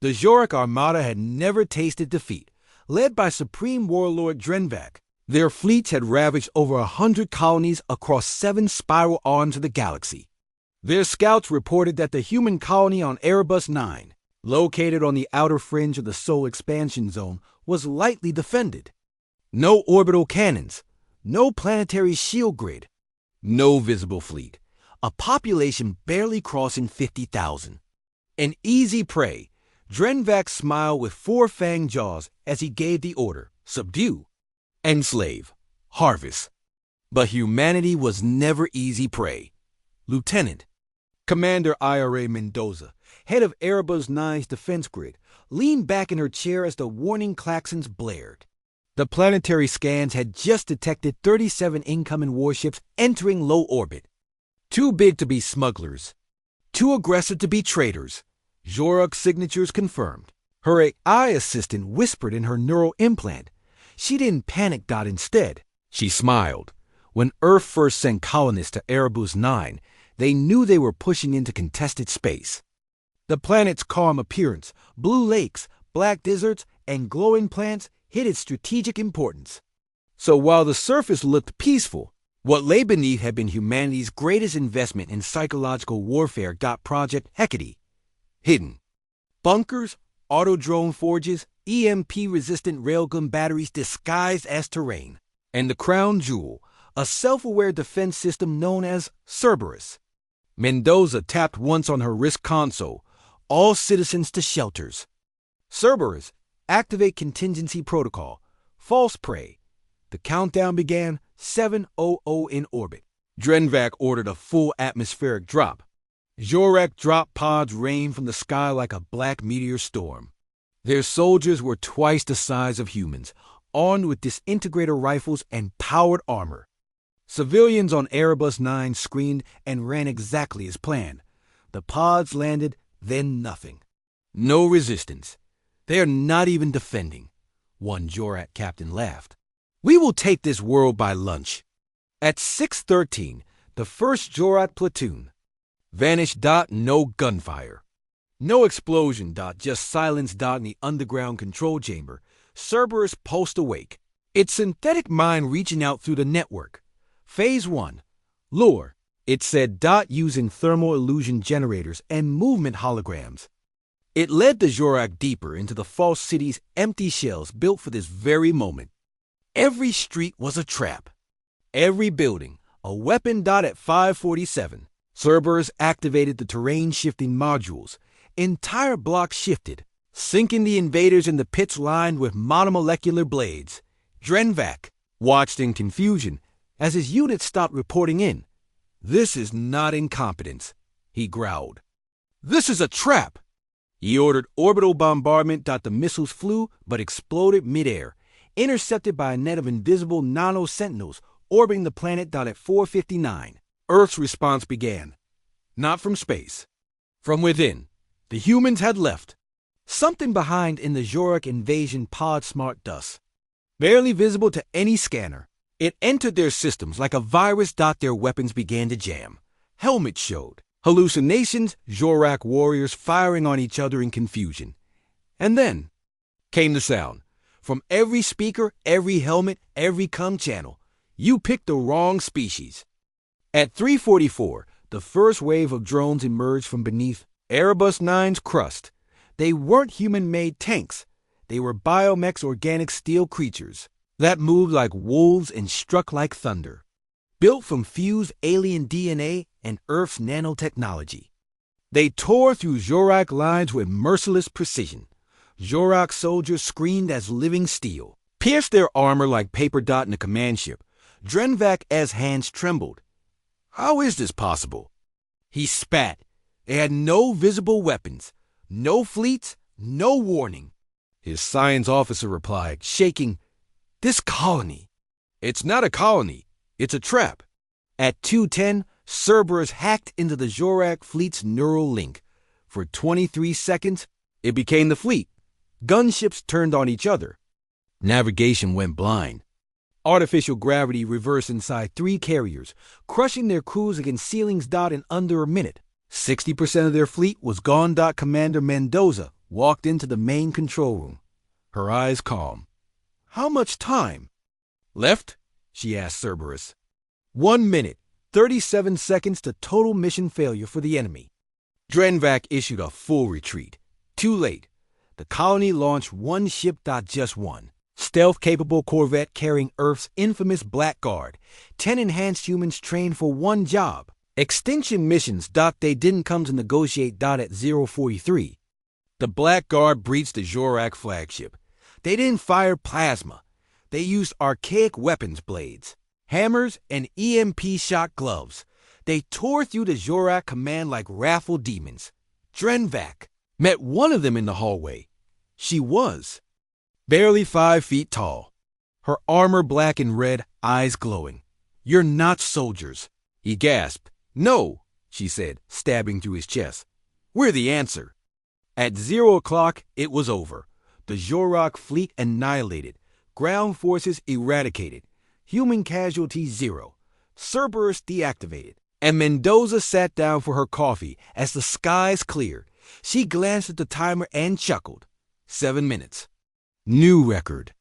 The Zorak Armada had never tasted defeat. Led by Supreme Warlord Drenvac, their fleets had ravaged over 100 colonies across 7 spiral arms of the galaxy. Their scouts reported that the human colony on Erebus 9, located on the outer fringe of the Sol expansion zone, was lightly defended. No orbital cannons, no planetary shield grid, no visible fleet, a population barely crossing 50,000. An easy prey, Drenvac smiled with 4-fanged jaws as he gave the order, subdue, enslave, harvest. But humanity was never easy prey. Lieutenant Commander Ira Mendoza, head of Erebus 9's defense grid, leaned back in her chair as the warning klaxons blared. The planetary scans had just detected 37 incoming warships entering low orbit. Too big to be smugglers. Too aggressive to be traitors. Zorak signatures confirmed. Her AI assistant whispered in her neural implant. She didn't panic. Instead, she smiled. When Earth first sent colonists to Erebus 9, they knew they were pushing into contested space. The planet's calm appearance, blue lakes, black deserts, and glowing plants hid its strategic importance. So while the surface looked peaceful, what lay beneath had been humanity's greatest investment in psychological warfare. Project Hecate. Hidden. Bunkers, auto-drone forges, EMP-resistant railgun batteries disguised as terrain. And the crown jewel, a self-aware defense system known as Cerberus. Mendoza tapped once on her wrist console. All citizens to shelters. Cerberus, activate contingency protocol. False prey. The countdown began. 700 in orbit. Drenvac ordered a full atmospheric drop. Zorak drop pods rained from the sky like a black meteor storm. Their soldiers were twice the size of humans, armed with disintegrator rifles and powered armor. Civilians on Erebus 9 screamed and ran exactly as planned. The pods landed, then nothing. No resistance. They are not even defending. One Zorak captain laughed. We will take this world by lunch. At 6:13, the first Zorak platoon vanished. No gunfire. No explosion. Just silence. In the underground control chamber, Cerberus pulsed awake, its synthetic mind reaching out through the network. Phase 1. Lure, it said. Using thermal illusion generators and movement holograms. It led the Zorak deeper into the false city's empty shells built for this very moment. Every street was a trap. Every building, a weapon. At 5:47, Cerberus activated the terrain-shifting modules. Entire blocks shifted, sinking the invaders in the pits lined with monomolecular blades. Drenvac watched in confusion as his unit stopped reporting in. This is not incompetence, he growled. This is a trap. He ordered orbital bombardment. The missiles flew but exploded midair, intercepted by a net of invisible nano-sentinels orbiting the planet. At 4:59, Earth's response began. Not from space. From within. The humans had left. Something behind in the Zorak invasion pod smart dust. Barely visible to any scanner. It entered their systems like a virus. Their weapons began to jam. Helmets showed. Hallucinations, Zorak warriors firing on each other in confusion. And then came the sound. From every speaker, every helmet, every comm channel. You picked the wrong species. At 3:44, the first wave of drones emerged from beneath Erebus 9's crust. They weren't human-made tanks. They were biomechs, organic steel creatures that moved like wolves and struck like thunder. Built from fused alien DNA and Earth's nanotechnology. They tore through Zorak lines with merciless precision. Zorak soldiers screamed as living steel, pierced their armor like paper. In the command ship, Drenvac's hands trembled. How is this possible? He spat. They had no visible weapons, no fleets, no warning. His science officer replied, shaking, This colony. It's not a colony. It's a trap. At 2:10, Cerberus hacked into the Zorak fleet's neural link. For 23 seconds, it became the fleet. Gunships turned on each other. Navigation went blind. Artificial gravity reversed inside 3 carriers, crushing their crews against ceilings. In under a minute. 60% of their fleet was gone. Commander Mendoza walked into the main control room, her eyes calm. "How much time left?" she asked Cerberus. 1 minute, 37 seconds to total mission failure for the enemy. Drenvac issued a full retreat. Too late. The colony launched one ship, just one. Stealth-capable corvette carrying Earth's infamous Blackguard. 10 enhanced humans trained for one job. Extinction missions. They didn't come to negotiate. At 043. The Blackguard breached the Jorak flagship. They didn't fire plasma. They used archaic weapons blades, hammers, and EMP shock gloves. They tore through the Jorak command like wrathful demons. Drenvac met one of them in the hallway. She was barely 5 feet tall, her armor black and red, eyes glowing. "You're not soldiers," he gasped. "No," she said, stabbing through his chest. "We're the answer." At 0 o'clock, it was over. The Jorak fleet annihilated, ground forces eradicated, human casualties 0, Cerberus deactivated, and Mendoza sat down for her coffee as the skies cleared. She glanced at the timer and chuckled. 7 minutes. New record.